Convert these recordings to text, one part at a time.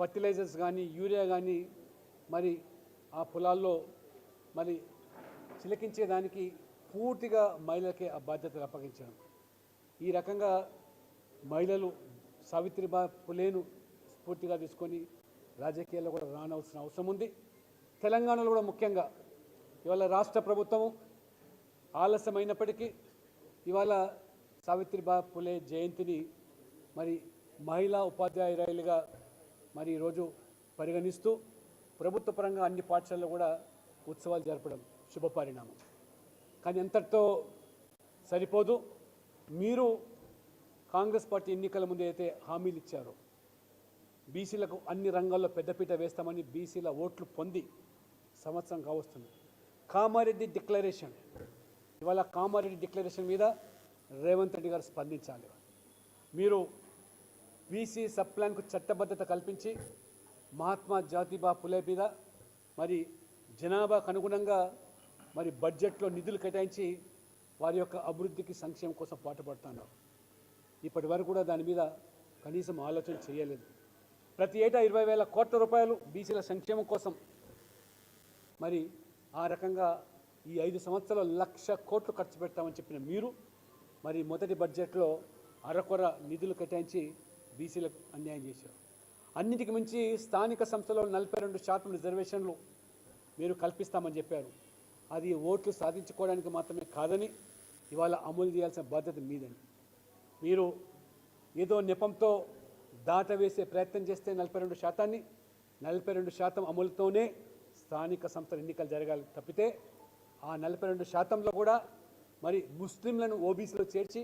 Fertilisers కానీ urea కానీ మరి ఆ పొలాల్లో మరి చిలకించేదానికి పూర్తిగా మహిళలకే ఆ బాధ్యతలు అప్పగించడం. ఈ రకంగా మహిళలు సావిత్రిబాయి పులేను స్ఫూర్తిగా తీసుకొని రాజకీయాల్లో కూడా రానవలసిన అవసరం ఉంది. తెలంగాణలో కూడా ముఖ్యంగా ఇవాళ రాష్ట్ర ప్రభుత్వము ఆలస్యమైనప్పటికీ ఇవాళ సావిత్రిబాయి పులే జయంతిని మరి మహిళా ఉపాధ్యాయురాలుగా మరి ఈరోజు పరిగణిస్తూ ప్రభుత్వ పరంగా అన్ని పాఠశాలలో కూడా ఉత్సవాలు జరపడం శుభపరిణామం. కానీ ఎంతటితో సరిపోదు. మీరు కాంగ్రెస్ పార్టీ ఎన్నికల ముందు అయితే హామీలు ఇచ్చారో బీసీలకు అన్ని రంగాల్లో పెద్దపీట వేస్తామని బీసీల ఓట్లు పొంది సంవత్సరం కావస్తుంది. కామారెడ్డి డిక్లరేషన్, ఇవాళ కామారెడ్డి డిక్లరేషన్ మీద రేవంత్ రెడ్డి గారు స్పందించాలి. మీరు బీసీ సబ్ ప్లాన్కు చట్టబద్ధత కల్పించి మహాత్మా జ్యోతిబా పులే మీద మరి జనాభాకు అనుగుణంగా మరి బడ్జెట్లో నిధులు కేటాయించి వారి యొక్క అభివృద్ధికి సంక్షేమం కోసం పాటుపడుతున్నారు. ఇప్పటి వరకు కూడా దాని మీద కనీసం ఆలోచన చేయలేదు. ప్రతి ఏటా 20,000 కోట్ల రూపాయలు బీసీల సంక్షేమం కోసం మరి ఆ రకంగా ఈ 5 సంవత్సరాలు 1,00,000 కోట్లు ఖర్చు పెడతామని చెప్పిన మీరు మరి మొదటి బడ్జెట్లో అరకొర నిధులు కేటాయించి బీసీలకు అన్యాయం చేశారు. అన్నిటికి మించి స్థానిక సంస్థలో 42% రిజర్వేషన్లు మీరు కల్పిస్తామని చెప్పారు. అది ఓట్లు సాధించుకోవడానికి మాత్రమే కాదని ఇవాళ అమలు చేయాల్సిన బాధ్యత మీదని మీరు ఏదో నెపంతో దాటవేసే ప్రయత్నం చేస్తే 42%ని 42% అమలుతోనే స్థానిక సంస్థల ఎన్నికలు జరగాలి తప్పితే ఆ 42%లో కూడా మరి ముస్లింలను ఓబీసీలో చేర్చి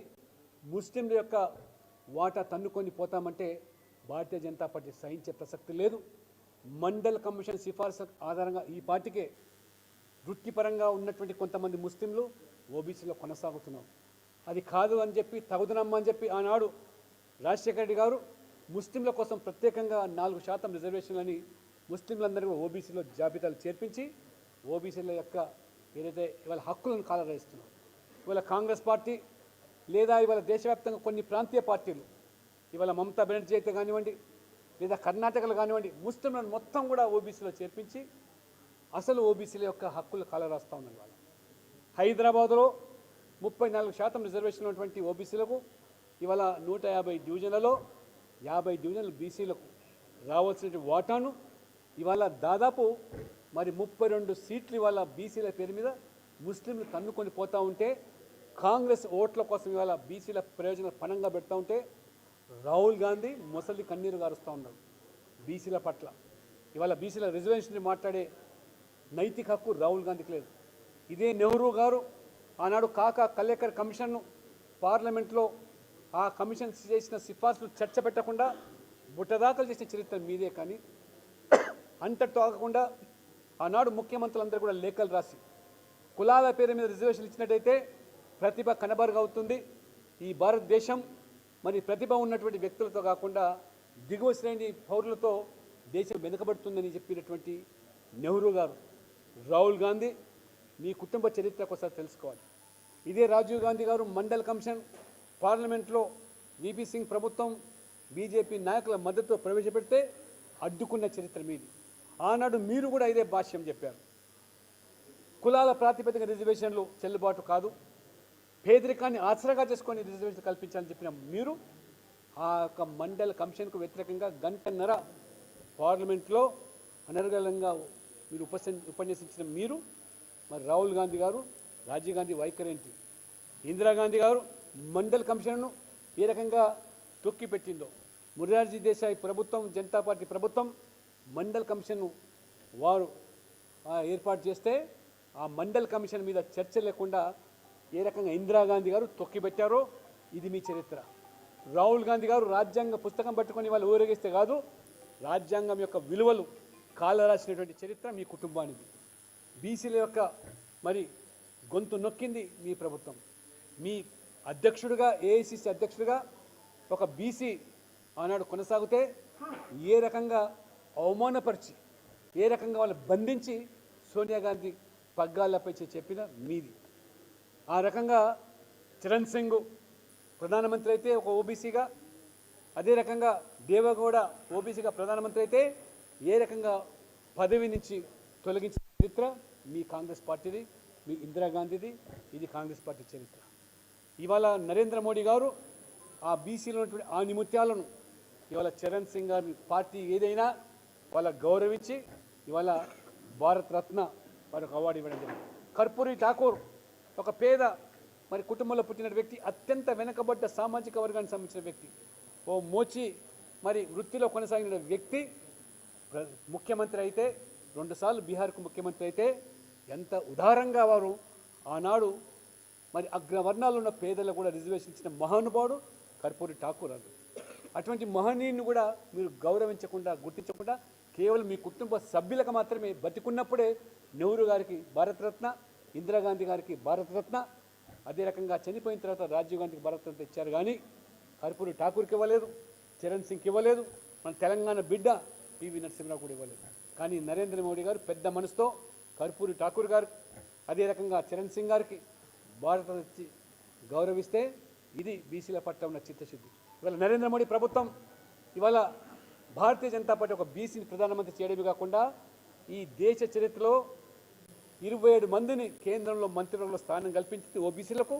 ముస్లింల యొక్క వాటా తన్నుకొని పోతామంటే భారతీయ జనతా పార్టీ సహించే ప్రసక్తి లేదు. మండల్ కమిషన్ సిఫార్సు ఆధారంగా ఈ పార్టీకే వృత్తిపరంగా ఉన్నటువంటి కొంతమంది ముస్లింలు ఓబీసీలో కొనసాగుతున్నారు. అది కాదు అని చెప్పి తగుదనమ్మ అని చెప్పి ఆనాడు రాజశేఖర రెడ్డి గారు ముస్లింల కోసం ప్రత్యేకంగా 4% రిజర్వేషన్లని ముస్లింలందరూ ఓబీసీలో జాబితాలు చేర్పించి ఓబీసీల యొక్క ఏదైతే ఇవాళ హక్కులను కాలరాయిస్తున్నారు. ఇవాళ కాంగ్రెస్ పార్టీ లేదా ఇవాళ దేశవ్యాప్తంగా కొన్ని ప్రాంతీయ పార్టీలు ఇవాళ మమతా బెనర్జీ అయితే కానివ్వండి లేదా కర్ణాటకలో కానివ్వండి ముస్లింలను మొత్తం కూడా ఓబీసీలో చేర్పించి అసలు ఓబీసీల యొక్క హక్కులు కాలరాస్తూ ఉన్నారు. ఇవాళ హైదరాబాద్లో 34% రిజర్వేషన్ ఉన్నటువంటి ఓబీసీలకు ఇవాళ 150 డివిజన్లలో 50 డివిజన్లు బీసీలకు రావాల్సిన వాటాను ఇవాళ దాదాపు మరి 32 సీట్లు ఇవాళ బీసీల పేరు మీద ముస్లింలు తన్నుకొని పోతూ ఉంటే కాంగ్రెస్ ఓట్ల కోసం ఇవాళ బీసీల ప్రయోజనాలు పణంగా పెడతా ఉంటే రాహుల్ గాంధీ మొసలి కన్నీరు గారుస్తూ ఉన్నారు బీసీల పట్ల. ఇవాళ బీసీల రిజర్వేషన్ మాట్లాడే నైతిక హక్కు రాహుల్ గాంధీకి లేదు. ఇదే నెహ్రూ గారు ఆనాడు కాకా కలేకర్ కమిషన్ను పార్లమెంట్లో ఆ కమిషన్ చేసిన సిఫార్సులు చర్చ పెట్టకుండా బుట్టదాఖలు చేసిన చరిత్ర మీదే. కానీ అంతటితో ఆగకుండా ఆనాడు ముఖ్యమంత్రులందరూ కూడా లేఖలు రాసి కులాల పేరు మీద రిజర్వేషన్ ఇచ్చినట్టయితే ప్రతిభ కనబరుగవుతుంది, ఈ భారతదేశం మరి ప్రతిభ ఉన్నటువంటి వ్యక్తులతో కాకుండా దిగువ శ్రేణి పౌరులతో దేశం వెనుకబడుతుందని చెప్పినటువంటి నెహ్రూ గారు, రాహుల్ గాంధీ మీ కుటుంబ చరిత్ర ఒకసారి తెలుసుకోవాలి. ఇదే రాజీవ్ గాంధీ గారు మండల్ కమిషన్ పార్లమెంట్లో వీపీ సింగ్ ప్రభుత్వం బీజేపీ నాయకుల మద్దతుతో ప్రవేశపెడితే అడ్డుకున్న చరిత్ర మీది. ఆనాడు మీరు కూడా ఇదే భాష్యం చెప్పారు. కులాల ప్రాతిపదిక రిజర్వేషన్లు చెల్లుబాటు కాదు, పేదరికాన్ని ఆసరాగా చేసుకొని రిజర్వేషన్ కల్పించాలని చెప్పిన మీరు ఆ యొక్క మండల్ కమిషన్కు వ్యతిరేకంగా గంటన్నర పార్లమెంట్లో అనర్గళంగా మీరు ఉపన్యసించిన మీరు మరి రాహుల్ గాంధీ గారు రాజీవ్ గాంధీ వైఖరి ఏంటి, ఇందిరాగాంధీ గారు మండల్ కమిషన్ను ఏ రకంగా తొక్కిపెట్టిందో, మొరార్జీ దేశాయ్ ప్రభుత్వం జనతా పార్టీ ప్రభుత్వం మండల్ కమిషన్ను వారు ఏర్పాటు చేస్తే ఆ మండల్ కమిషన్ మీద చర్చ లేకుండా ఏ రకంగా ఇందిరాగాంధీ గారు తొక్కిపెట్టారో ఇది మీ చరిత్ర. రాహుల్ గాంధీ గారు రాజ్యాంగ పుస్తకం పట్టుకొని వాళ్ళు ఊరేగిస్తే కాదు, రాజ్యాంగం యొక్క విలువలు కాలరాసినటువంటి చరిత్ర మీ కుటుంబానికి. బీసీల యొక్క మరి గొంతు నొక్కింది మీ ప్రభుత్వం. మీ అధ్యక్షుడిగా ఏఐసిసి అధ్యక్షుడిగా ఒక బీసీ ఆనాడు కొనసాగితే ఏ రకంగా అవమానపరిచి ఏ రకంగా వాళ్ళు బంధించి సోనియా గాంధీ పగ్గాలపై చెప్పిన మీది. ఆ రకంగా చరణ్ సింగ్ ప్రధానమంత్రి అయితే ఒక ఓబీసీగా, అదే రకంగా దేవగౌడ ఓబీసీగా ప్రధానమంత్రి అయితే ఏ రకంగా పదవి నుంచి తొలగించిన చరిత్ర మీ కాంగ్రెస్ పార్టీది, మీ ఇందిరాగాంధీది. ఇది కాంగ్రెస్ పార్టీ చరిత్ర. ఇవాళ నరేంద్ర మోడీ గారు ఆ బీసీలో ఉన్నటువంటి ఆ నిముత్యాలను ఇవాళ చరణ్ సింగ్ గారి పార్టీ ఏదైనా వాళ్ళ గౌరవించి ఇవాళ భారత్ రత్న వారికి అవార్డు ఇవ్వడం జరిగింది. కర్పూరి ఠాకూర్ ఒక పేద మరి కుటుంబంలో పుట్టిన వ్యక్తి, అత్యంత వెనుకబడ్డ సామాజిక వర్గానికి సంబంధించిన వ్యక్తి, ఓ మోచి మరి వృత్తిలో కొనసాగిన వ్యక్తి ముఖ్యమంత్రి అయితే, 2 సార్లు బీహార్కు ముఖ్యమంత్రి అయితే ఎంత ఉదారంగా వారు ఆనాడు మరి అగ్రవర్ణాలు ఉన్న పేదలకు కూడా రిజర్వేషన్ ఇచ్చిన మహానుభావుడు కర్పూరి ఠాకూర్ అని. అటువంటి మహనీయుని కూడా మీరు గౌరవించకుండా, గుర్తించకుండా కేవలం మీ కుటుంబ సభ్యులకు మాత్రమే బతికున్నప్పుడే నెహ్రూ గారికి భారతరత్న, ఇందిరాగాంధీ గారికి భారతరత్న, అదే రకంగా చనిపోయిన తర్వాత రాజీవ్ గాంధీకి భారతరత్న ఇచ్చారు. కానీ కర్పూరి ఠాకూర్కి ఇవ్వలేదు, చరణ్ సింగ్కి ఇవ్వలేదు, మన తెలంగాణ బిడ్డ పివి నరసింహరావు కూడా ఇవ్వలేదు. కానీ నరేంద్ర మోడీ గారు పెద్ద మనసుతో కర్పూరి ఠాకూర్ గారు, అదే రకంగా చరణ్ సింగ్ గారికి భారతరత్న ఇచ్చి గౌరవిస్తే ఇది బీసీల పట్ల ఉన్న చిత్తశుద్ధి. ఇవాళ నరేంద్ర మోడీ ప్రభుత్వం ఇవాళ భారతీయ జనతా పార్టీ ఒక బీసీని ప్రధానమంత్రి చేయడమే కాకుండా ఈ దేశ చరిత్రలో 27 మందిని కేంద్రంలో మంత్రులలో స్థానం కల్పించింది ఓబీసీలకు.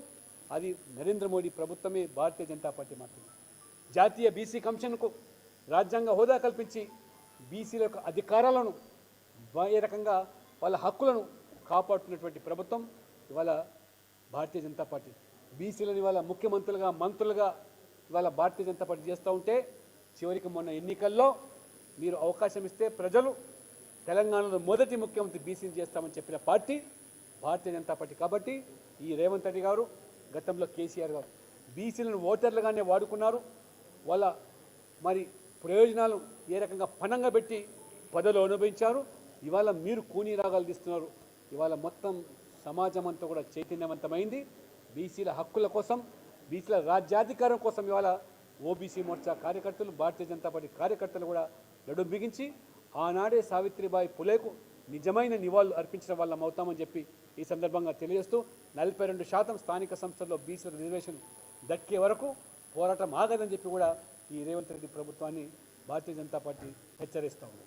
అది నరేంద్ర మోడీ ప్రభుత్వమే, భారతీయ జనతా పార్టీ మాత్రమే. జాతీయ బీసీ కమిషన్కు రాజ్యాంగ హోదా కల్పించి బీసీల యొక్క అధికారాలను, ఏ రకంగా వాళ్ళ హక్కులను కాపాడుతున్నటువంటి ప్రభుత్వం ఇవాళ భారతీయ జనతా పార్టీ. బీసీలను ఇవాళ ముఖ్యమంత్రులుగా, మంత్రులుగా ఇవాళ భారతీయ జనతా పార్టీ చేస్తూ ఉంటే, చివరికి మొన్న ఎన్నికల్లో మీరు అవకాశం ఇస్తే ప్రజలు తెలంగాణలో మొదటి ముఖ్యమంత్రి బీసీని చేస్తామని చెప్పిన పార్టీ భారతీయ జనతా పార్టీ. కాబట్టి ఈ రేవంత్ రెడ్డి గారు, గతంలో కేసీఆర్ గారు బీసీలను ఓటర్లుగానే వాడుకున్నారు. వాళ్ళ మరి ప్రయోజనాలు ఏ రకంగా పణంగా పెట్టి పదవిలో అనుభవించారు. ఇవాళ మీరు కూనీ రాగాలు తీస్తున్నారు. ఇవాళ మొత్తం సమాజం అంతా కూడా చైతన్యవంతమైంది. బీసీల హక్కుల కోసం, బీసీల రాజ్యాధికారం కోసం ఇవాళ ఓబీసీ మోర్చా కార్యకర్తలు, భారతీయ జనతా పార్టీ కార్యకర్తలు కూడా నడుం బిగించి ఆనాడే సావిత్రిబాయి పులేకు నిజమైన నివాళులు అర్పించిన వాళ్ళం అవుతామని చెప్పి ఈ సందర్భంగా తెలియజేస్తూ 42% స్థానిక సంస్థల్లో బీసీ రిజర్వేషన్ దక్కే వరకు పోరాటం ఆగదని చెప్పి కూడా ఈ రేవంత్ రెడ్డి ప్రభుత్వాన్ని భారతీయ జనతా పార్టీ హెచ్చరిస్తూ ఉంది.